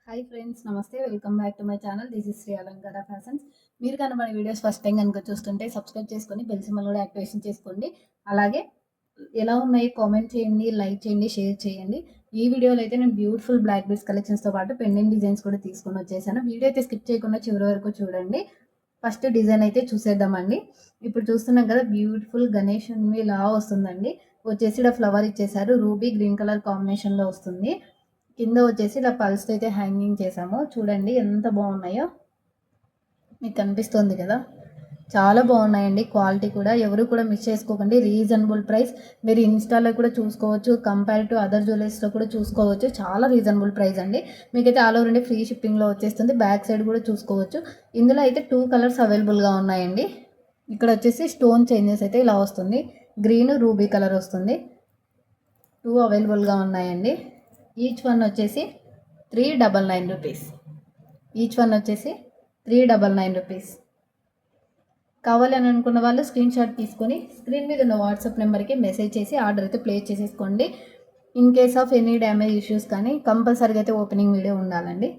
Hi friends, నమస్తే. Welcome back to my channel. This is Sri Alankara Fashions. మీరు కనుక మన వీడియోస్ ఫస్ట్ టైం కనుక చూస్తుంటే సబ్స్క్రైబ్ చేసుకొని బెల్ సింబల్ కూడా యాక్టివేషన్ చేసుకోండి. అలాగే ఎలా ఉన్నాయి కామెంట్ చేయండి, లైక్ చేయండి, షేర్ చేయండి. ఈ వీడియోలో అయితే నేను బ్యూటిఫుల్ బ్లాక్ బీడ్స్ కలెక్షన్స్తో పాటు పెండెంట్ డిజైన్స్ కూడా తీసుకొని వచ్చేసాను. వీడియో అయితే స్కిప్ చేయకుండా చివరి వరకు చూడండి. ఫస్ట్ డిజైన్ అయితే చూసేద్దామండి. ఇప్పుడు చూస్తున్నాం కదా, బ్యూటిఫుల్ గణేషుని లా వస్తుందండి. వచ్చేసి ఇలా ఫ్లవర్ ఇచ్చేసారు, రూబీ గ్రీన్ కలర్ కాంబినేషన్లో వస్తుంది. కింద వచ్చేసి ఇలా పల్స్ అయితే హ్యాంగింగ్ చేసాము. చూడండి ఎంత బాగున్నాయో, మీకు కనిపిస్తుంది కదా, చాలా బాగున్నాయండి. క్వాలిటీ కూడా ఎవరు కూడా మిస్ చేసుకోకండి. Reasonable price. మీరు ఇన్స్టాలో కూడా చూసుకోవచ్చు, కంపేర్ టు అదర్ జ్యువెలర్స్లో కూడా చూసుకోవచ్చు. చాలా రీజనబుల్ ప్రైస్ అండి. మీకైతే ఆల్ ఓవర్ ఇండియా ఫ్రీ షిప్పింగ్లో వచ్చేస్తుంది. బ్యాక్ సైడ్ కూడా చూసుకోవచ్చు. ఇందులో అయితే 2 కలర్స్ అవైలబుల్గా ఉన్నాయండి. ఇక్కడ వచ్చేసి స్టోన్ చేంజెస్ అయితే ఇలా వస్తుంది. గ్రీన్ రూబీ కలర్ వస్తుంది. 2 అవైలబుల్గా ఉన్నాయండి. ఈచ్ వన్ వచ్చేసి 399 రూపీస్. ఈచ్ వన్ వచ్చేసి 399 రూపీస్. కావాలని అనుకున్న వాళ్ళు స్క్రీన్ షాట్ తీసుకొని స్క్రీన్ మీద ఉన్న వాట్సాప్ నెంబర్కి మెసేజ్ చేసి ఆర్డర్ అయితే ప్లేస్ చేసేసుకోండి. In case of any damage issues కానీ కంపల్సరీగా అయితే ఓపెనింగ్ వీడియో ఉండాలండి.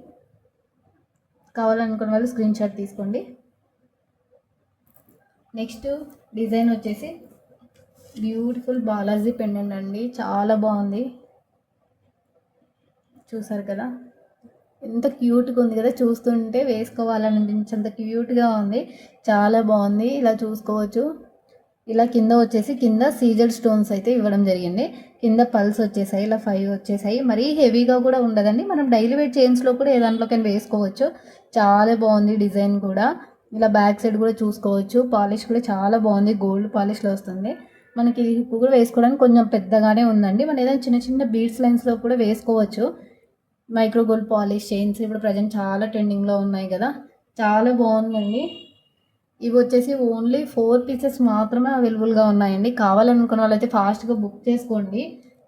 కావాలనుకున్న వాళ్ళు స్క్రీన్ షాట్ తీసుకోండి. నెక్స్ట్ డిజైన్ వచ్చేసి బ్యూటిఫుల్ బాలాజీ పెండెంట్ అండి. చాలా బాగుంది. చూసారు కదా, ఎంత క్యూట్గా ఉంది కదా, చూస్తుంటే వేసుకోవాలనిపించేంత క్యూట్గా ఉంది. చాలా బాగుంది. ఇలా చూసుకోవచ్చు. ఇలా కింద వచ్చేసి కింద సీజర్ స్టోన్స్ అయితే ఇవ్వడం జరిగింది. కింద పల్స్ వచ్చేసాయి, ఇలా 5 వచ్చేసాయి. మరీ హెవీగా కూడా ఉండదండి. మనం డైలీ వేర్ చైన్స్లో కూడా ఏ దాంట్లోకైనా వేసుకోవచ్చు. చాలా బాగుంది డిజైన్ కూడా. ఇలా బ్యాక్ సైడ్ కూడా చూసుకోవచ్చు. పాలిష్ కూడా చాలా బాగుంది, గోల్డ్ పాలిష్లో వస్తుంది. మనకి హిప్ కూడా వేసుకోవడానికి కొంచెం పెద్దగానే ఉందండి. మనం ఏదైనా చిన్న చిన్న బీడ్స్ లైన్స్లో కూడా వేసుకోవచ్చు. మైక్రో గోల్డ్ పాలిష్ చైన్స్ ఇప్పుడు ప్రజెంట్ చాలా ట్రెండింగ్లో ఉన్నాయి కదా, చాలా బాగుందండి. ఇవి వచ్చేసి ఓన్లీ 4 పీసెస్ మాత్రమే అవైలబుల్గా ఉన్నాయండి. కావాలనుకున్న వాళ్ళైతే ఫాస్ట్గా బుక్ చేసుకోండి.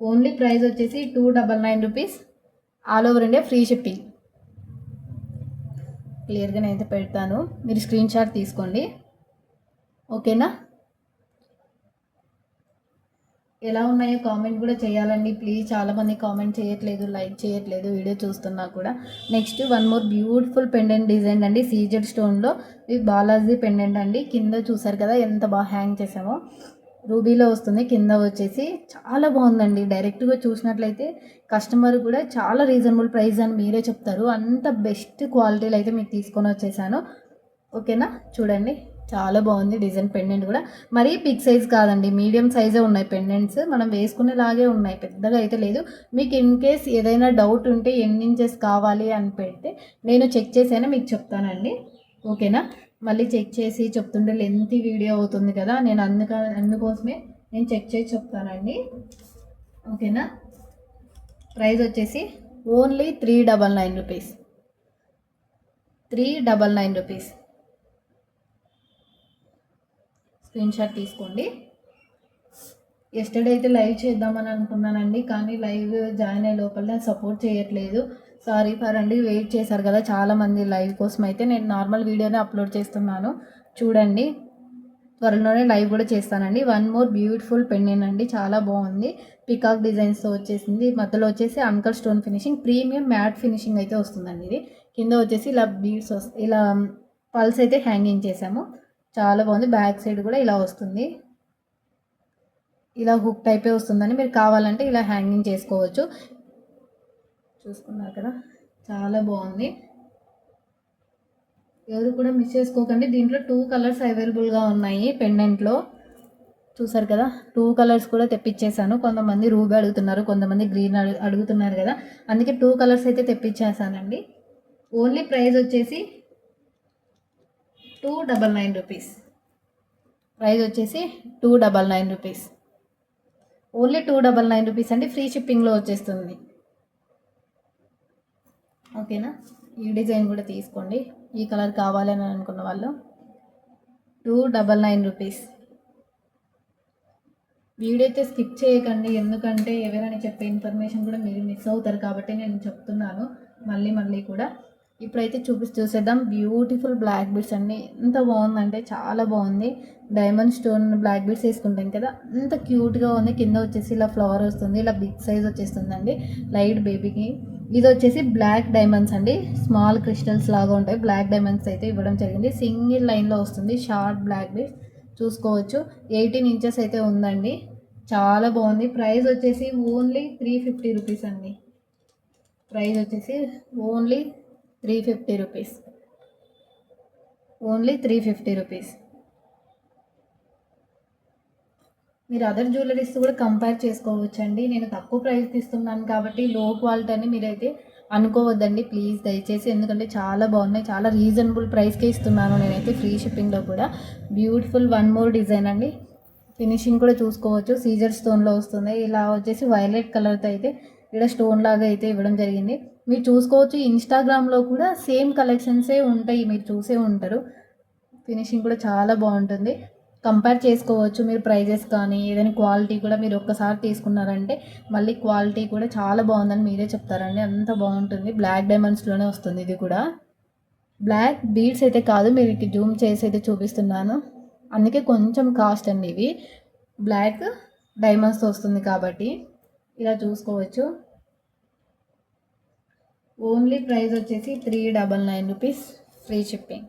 ఓన్లీ ప్రైస్ వచ్చేసి 299 rupees. All over India free shipping. క్లియర్గా నేనైతే పెడతాను, మీరు స్క్రీన్ షాట్ తీసుకోండి. ఓకేనా? ఎలా ఉన్నాయో కామెంట్ కూడా చేయాలండి ప్లీజ్. చాలామంది కామెంట్ చేయట్లేదు, లైక్ చేయట్లేదు వీడియో చూస్తున్నా కూడా. Next one more beautiful pendant design అండి. సీజెడ్ స్టోన్లో ఇది బాలాజీ పెండెంట్ అండి. కింద చూసారు కదా ఎంత బాగా హ్యాంగ్ చేసామో. రూబీలో వస్తుంది. కింద వచ్చేసి చాలా బాగుందండి. డైరెక్ట్గా చూసినట్లయితే కస్టమర్ కూడా చాలా రీజనబుల్ ప్రైస్ అని మీరే చెప్తారు. అంత బెస్ట్ క్వాలిటీలో అయితే మీకు తీసుకొని వచ్చేసాను. ఓకేనా? చూడండి చాలా బాగుంది డిజైన్. పెండెంట్ కూడా మరీ బిగ్ సైజ్ కాదండి, మీడియం సైజే ఉన్నాయి పెండెంట్స్. మనం వేసుకునేలాగే ఉన్నాయి, పెద్దగా అయితే లేదు. మీకు ఇన్ కేస్ ఏదైనా డౌట్ ఉంటే ఎన్ని ఇంచెస్ కావాలి అని పెడితే నేను చెక్ చేసైనా మీకు చెప్తానండి. ఓకేనా? మళ్ళీ చెక్ చేసి చెప్తుంటే లెంత్ వీడియో అవుతుంది కదా, నేను అందుకోసమే నేను చెక్ చేసి చెప్తానండి. ఓకేనా? ప్రైస్ వచ్చేసి only 399 rupees. 399 rupees. Screen shot తీసుకోండి. ఎస్టర్డే అయితే లైవ్ చేద్దామని అనుకున్నానండి, కానీ లైవ్ జాయిన్ అయ్యే లోపల సపోర్ట్ చేయట్లేదు. సారీ ఫర్ అండి. వెయిట్ చేశారు కదా చాలామంది లైవ్ కోసం. అయితే నేను నార్మల్ వీడియోనే అప్లోడ్ చేస్తున్నాను. చూడండి, త్వరలోనే లైవ్ కూడా చేస్తానండి. వన్ మోర్ బ్యూటిఫుల్ పెండెంట్ అండి. చాలా బాగుంది. పికాక్ డిజైన్స్తో వచ్చేసింది. మధ్యలో వచ్చేసి uncle stone finishing, premium matte finishing అయితే వస్తుందండి. ఇది కింద వచ్చేసి ఇలా బీడ్స్ ఇలా పల్స్ అయితే హ్యాంగింగ్ చేసాము. చాలా బాగుంది. బ్యాక్ సైడ్ కూడా ఇలా వస్తుంది. ఇలా హుక్ టైపే వస్తుందని మీరు కావాలంటే ఇలా హ్యాంగింగ్ చేసుకోవచ్చు. చూసుకున్నారు కదా, చాలా బాగుంది. ఎవరు కూడా మిస్ చేసుకోకండి. దీంట్లో 2 కలర్స్ అవైలబుల్గా ఉన్నాయి పెండెంట్లో. చూసారు కదా, 2 కలర్స్ కూడా తెప్పించేసాను. కొంతమంది రూబీ అడుగుతున్నారు, కొంతమంది గ్రీన్ అడుగుతున్నారు కదా, అందుకే 2 కలర్స్ అయితే తెప్పించేసానండి. ఓన్లీ ప్రైస్ వచ్చేసి 299 రూపీస్. ప్రైస్ వచ్చేసి 299 రూపీస్. ఓన్లీ 299 రూపీస్ అండి. ఫ్రీ షిప్పింగ్లో వచ్చేస్తుంది. ఓకేనా? ఈ డిజైన్ కూడా తీసుకోండి. ఈ కలర్ కావాలని అనుకున్న వాళ్ళు 299 రూపీస్. వీడియో అయితే స్కిప్ చేయకండి, ఎందుకంటే ఎవరైనా చెప్పే ఇన్ఫర్మేషన్ కూడా మీరు మిస్ అవుతారు కాబట్టి నేను చెప్తున్నాను మళ్ళీ కూడా. ఇప్పుడైతే చూసేద్దాం. బ్యూటిఫుల్ బ్లాక్ బీడ్స్ అండి. ఎంత బాగుందంటే చాలా బాగుంది. డైమండ్ స్టోన్ బ్లాక్ బీడ్స్ వేసుకుంటాం కదా, అంత క్యూట్గా ఉంది. కింద వచ్చేసి ఇలా ఫ్లవర్ వస్తుంది, ఇలా బిగ్ సైజ్ వచ్చేస్తుందండి లైట్ బేబీకి. ఇది వచ్చేసి బ్లాక్ డైమండ్స్ అండి, స్మాల్ క్రిస్టల్స్ లాగా ఉంటాయి. బ్లాక్ డైమండ్స్ అయితే ఇవ్వడం జరిగింది. సింగిల్ లైన్లో వస్తుంది, షార్ట్ బ్లాక్ బీడ్స్ చూసుకోవచ్చు. 18 ఇంచెస్ అయితే ఉందండి, చాలా బాగుంది. ప్రైస్ వచ్చేసి ఓన్లీ 350 రూపీస్ అండి. ప్రైస్ వచ్చేసి ఓన్లీ 350 రూపీస్, ఓన్లీ 350 రూపీస్. మీరు అదర్ జ్యువెలరీస్ కూడా కంపేర్ చేసుకోవచ్చండి. నేను తక్కువ ప్రైస్ ఇస్తున్నాను కాబట్టి లో క్వాలిటీ అని మీరైతే అనుకోవద్దండి ప్లీజ్ దయచేసి. ఎందుకంటే చాలా బాగున్నాయి, చాలా రీజనబుల్ ప్రైస్కే ఇస్తున్నాను నేనైతే, ఫ్రీ షిప్పింగ్లో కూడా. బ్యూటిఫుల్ వన్ మోర్ డిజైన్ అండి. ఫినిషింగ్ కూడా చూసుకోవచ్చు, సీజర్ స్టోన్లో వస్తుంది. ఇలా వచ్చేసి వైలెట్ కలర్తో అయితే ఇక్కడ స్టోన్ లాగా అయితే ఇవ్వడం జరిగింది. మీరు చూసుకోవచ్చు, ఇన్స్టాగ్రామ్లో కూడా సేమ్ కలెక్షన్సే ఉంటాయి, మీరు చూసే ఉంటారు. ఫినిషింగ్ కూడా చాలా బాగుంటుంది, కంపేర్ చేసుకోవచ్చు మీరు ప్రైజెస్ కానీ ఏదైనా క్వాలిటీ కూడా. మీరు ఒక్కసారి తీసుకున్నారంటే మళ్ళీ క్వాలిటీ కూడా చాలా బాగుందని మీరే చెప్తారండి, అంత బాగుంటుంది. బ్లాక్ డైమండ్స్లోనే వస్తుంది ఇది కూడా. బ్లాక్ బీడ్స్ అయితే కాదు, మీరు జూమ్ చేసి అయితే చూపిస్తున్నాను, అందుకే కొంచెం కాస్ట్ అండి ఇవి. బ్లాక్ డైమండ్స్ వస్తుంది కాబట్టి ఇలా చూసుకోవచ్చు. ఓన్లీ ప్రైస్ వచ్చేసి 399 rupees, free shipping.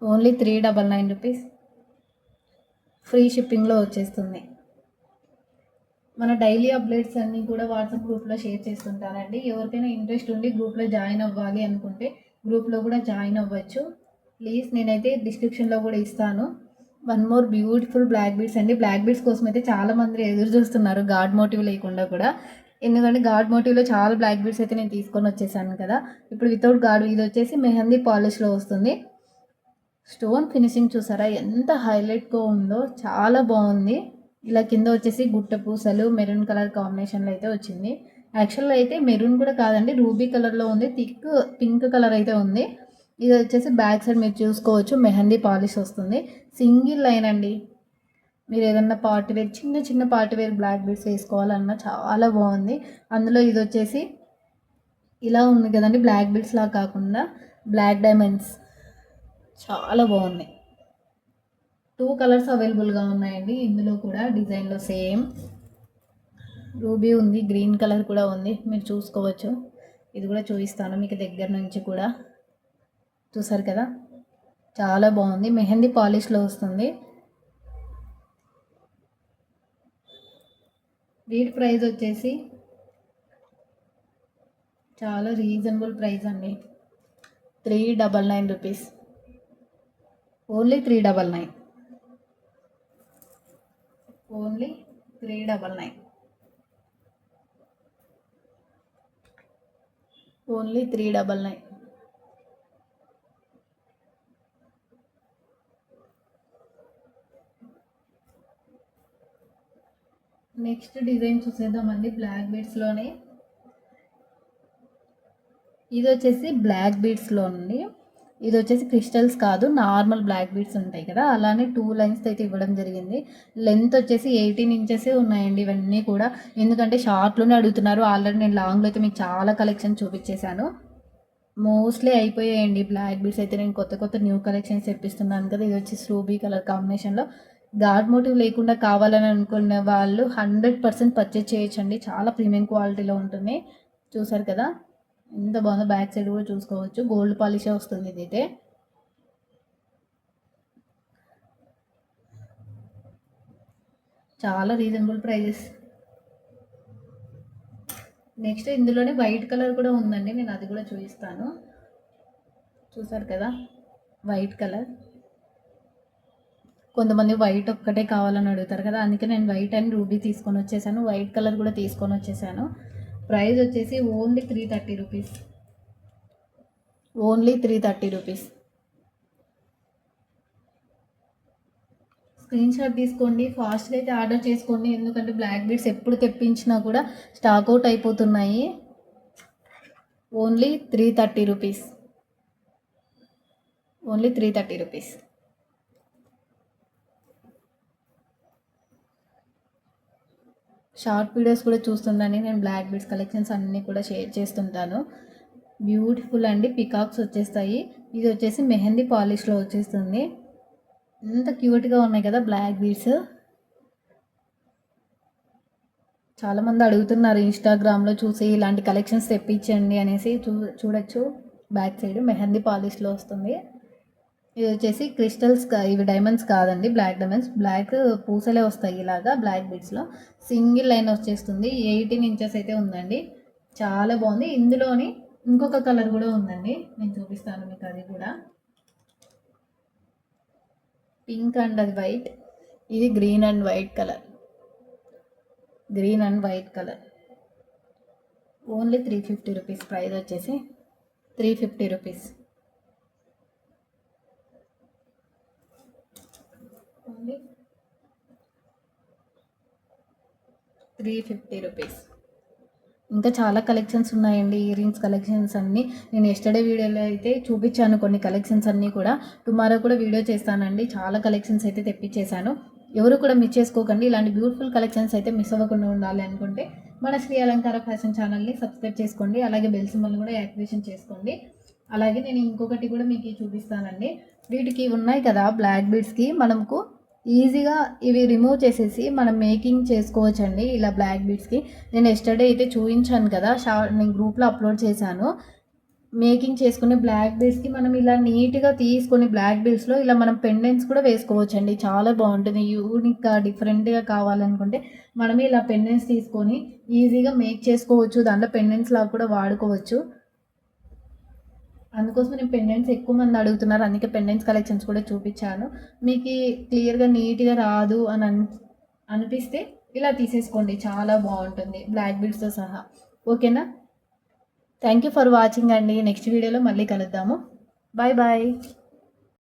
Only 399 rupees, free షిప్పింగ్లో వచ్చేస్తుంది. మన డైలీ అప్డేట్స్ అన్నీ కూడా వాట్సాప్ గ్రూప్లో షేర్ చేస్తుంటానండి. ఎవరికైనా ఇంట్రెస్ట్ ఉండి గ్రూప్లో జాయిన్ అవ్వాలి అనుకుంటే గ్రూప్లో కూడా జాయిన్ అవ్వచ్చు ప్లీజ్. నేనైతే డిస్క్రిప్షన్లో కూడా ఇస్తాను. One more beautiful black beads అండి. బ్లాక్ బీడ్స్ కోసం అయితే చాలామంది ఎదురు చూస్తున్నారు గాడ్ మోటివ్ లేకుండా కూడా, ఎందుకంటే గాడ్ మోటివ్లో చాలా బ్లాక్ బీడ్స్ అయితే నేను తీసుకొని వచ్చేసాను కదా. ఇప్పుడు వితౌట్ గాడ్, ఇది వచ్చేసి మెహందీ పాలిష్లో వస్తుంది. స్టోన్ ఫినిషింగ్ చూసారా ఎంత హైలైట్గా ఉందో, చాలా బాగుంది. ఇలా కింద వచ్చేసి గుట్ట పూసలు మెరూన్ కలర్ కాంబినేషన్లో అయితే వచ్చింది. యాక్చువల్గా అయితే మెరూన్ కూడా కాదండి, రూబీ కలర్లో ఉంది, థిక్ పింక్ కలర్ అయితే ఉంది. ఇది వచ్చేసి బ్యాక్ సైడ్ మీరు చూసుకోవచ్చు మెహందీ పాలిష్ వస్తుంది. సింగిల్ లైన్ అండి, మీరు ఏదన్నా పార్టీ వేర్, చిన్న చిన్న పార్టీ వేర్ బ్లాక్ బీడ్స్ వేసుకోవాలన్నా చాలా బాగుంది. అందులో ఇది వచ్చేసి ఇలా ఉంది కదండి, బ్లాక్ బీడ్స్ లా కాకుండా బ్లాక్ డైమండ్స్, చాలా బాగున్నాయి. 2 కలర్స్ అవైలబుల్గా ఉన్నాయండి ఇందులో కూడా. డిజైన్లో సేమ్ రూబీ ఉంది, గ్రీన్ కలర్ కూడా ఉంది, మీరు చూసుకోవచ్చు. ఇది కూడా చూపిస్తాను మీకు దగ్గర నుంచి కూడా. చూసారు కదా చాలా బాగుంది, మెహందీ పాలిష్లో వస్తుంది. వీటి ప్రైస్ వచ్చేసి చాలా రీజనబుల్ ప్రైస్ అండి, 399 rupees, only 399, only 399, only 399. Next design చూసేద్దామండి బ్లాక్ బీడ్స్లోనే. ఇది వచ్చేసి బ్లాక్ బీడ్స్లో ఉంది. ఇది వచ్చేసి క్రిస్టల్స్ కాదు, నార్మల్ బ్లాక్ బీడ్స్ ఉంటాయి కదా, అలానే 2 లైన్స్ అయితే ఇవ్వడం జరిగింది. లెంత్ వచ్చేసి 18 ఇంచెసే ఉన్నాయండి ఇవన్నీ కూడా, ఎందుకంటే షార్ట్లోనే అడుగుతున్నారు. ఆల్రెడీ నేను లాంగ్లో అయితే మీకు చాలా కలెక్షన్ చూపించేశాను, మోస్ట్లీ అయిపోయాయండి బ్లాక్ బీడ్స్ అయితే. నేను కొత్త కొత్త న్యూ కలెక్షన్స్ తెప్పిస్తున్నాను కదా. ఇది వచ్చేసి రూబీ కలర్ కాంబినేషన్లో గాడ్ మోటివ్ లేకుండా కావాలని అనుకునే వాళ్ళు 100% పర్చేజ్ చేయొచ్చండి, చాలా ప్రీమియం క్వాలిటీలో ఉంటుంది. చూసారు కదా ఎంత బాగుందో, బ్యాక్ సైడ్ కూడా చూసుకోవచ్చు, గోల్డ్ పాలిషే వస్తుంది ఇదైతే. చాలా రీజనబుల్ ప్రైజెస్. నెక్స్ట్ ఇందులోనే వైట్ కలర్ కూడా ఉందండి, నేను అది కూడా చూపిస్తాను. చూసారు కదా వైట్ కలర్, కొంతమంది వైట్ ఒక్కటే కావాలని అడుగుతారు కదా, అందుకే నేను వైట్ అండ్ రూబీ తీసుకొని వచ్చేసాను, వైట్ కలర్ కూడా తీసుకొని వచ్చేసాను. ప్రైస్ వచ్చేసి only 330 rupees, only 330 rupees. Screen shot తీసుకోండి, ఫాస్ట్గా అయితే ఆర్డర్ చేసుకోండి, ఎందుకంటే బ్లాక్ బీడ్స్ ఎప్పుడు తెప్పించినా కూడా స్టాక్ అవుట్ అయిపోతున్నాయి. Only 330 rupees, only 330 rupees. Short videos కూడా చూస్తుండని నేను బ్లాక్ బీడ్స్ కలెక్షన్స్ అన్నీ కూడా షేర్ చేస్తుంటాను. బ్యూటిఫుల్ అండి, పికాక్స్ వచ్చేస్తాయి. ఇది వచ్చేసి మెహందీ పాలిష్లో వచ్చేస్తుంది. ఎంత క్యూట్గా ఉన్నాయి కదా బ్లాక్ బీడ్స్, చాలామంది అడుగుతున్నారు ఇన్‌స్టాగ్రామ్‌లో చూసి ఇలాంటి కలెక్షన్స్ తెప్పించండి అనేసి చూడొచ్చు. బ్యాక్ సైడ్ మెహందీ పాలిష్‌లో వస్తుంది. ఇది వచ్చేసి క్రిస్టల్స్ ఇవి డైమండ్స్ కాదండి, బ్లాక్ డైమండ్స్. బ్లాక్ పూసలే వస్తాయి ఇలాగా బ్లాక్ బీడ్స్‌లో. సింగిల్ లైన్ వచ్చేస్తుంది. 18 ఇంచెస్ అయితే ఉందండి. చాలా బాగుంది. ఇందులోని ఇంకొక కలర్ కూడా ఉందండి, నేను చూపిస్తాను మీకు అది కూడా. పింక్ అండ్ అది వైట్, ఇది green and white colour. Green and white colour only 350 rupees. Price వచ్చేసి 350 రూపీస్ ఓన్లీ 350 రూపీస్. ఇంకా చాలా కలెక్షన్స్ ఉన్నాయండి, ఇయర్ రింగ్స్ కలెక్షన్స్ అన్నీ. నేను ఎస్టర్డే వీడియోలో అయితే చూపించాను కొన్ని కలెక్షన్స్ అన్నీ కూడా. టుమారో కూడా వీడియో చేస్తానండి. చాలా కలెక్షన్స్ అయితే తెప్పించేశాను. ఎవరు కూడా మిస్ చేసుకోకండి. ఇలాంటి బ్యూటిఫుల్ కలెక్షన్స్ అయితే మిస్ అవ్వకుండా ఉండాలి అనుకుంటే మన శ్రీ అలంకార ఫ్యాషన్ ఛానల్ని సబ్స్క్రైబ్ చేసుకోండి. అలాగే బెల్ సింబల్ కూడా యాక్టివేషన్ చేసుకోండి. అలాగే నేను ఇంకొకటి కూడా మీకు చూపిస్తానండి. వీటికి ఉన్నాయి కదా బ్లాక్ బీడ్స్కి, మనకు ఈజీగా ఇవి రిమూవ్ చేసేసి మనం మేకింగ్ చేసుకోవచ్చండి ఇలా బ్లాక్ బీడ్స్కి. నేను ఎస్టర్డే అయితే చూపించాను కదా, నేను గ్రూప్లో అప్లోడ్ చేశాను. మేకింగ్ చేసుకునే బ్లాక్ బీడ్స్కి మనం ఇలా నీట్గా తీసుకొని బ్లాక్ బీడ్స్లో ఇలా మనం పెండెంట్స్ కూడా వేసుకోవచ్చండి. చాలా బాగుంటుంది. యూనిక్గా డిఫరెంట్గా కావాలనుకుంటే మనమే ఇలా పెండెంట్స్ తీసుకొని ఈజీగా మేక్ చేసుకోవచ్చు. దాంట్లో పెండెంట్స్ లాగా కూడా వాడుకోవచ్చు. అందుకోసం నేను పెండెంట్స్ ఎక్కువ మంది అడుగుతున్నారు, అందుకే పెండెంట్స్ కలెక్షన్స్ కూడా చూపించాను. మీకు క్లియర్గా నీట్గా రాదు అని అనిపిస్తే ఇలా తీసేసుకోండి, చాలా బాగుంటుంది బ్లాక్ బీడ్స్తో సహా. ఓకేనా? థ్యాంక్ యూ ఫర్ వాచింగ్ అండి. నెక్స్ట్ వీడియోలో మళ్ళీ కలుద్దాము. Bye bye.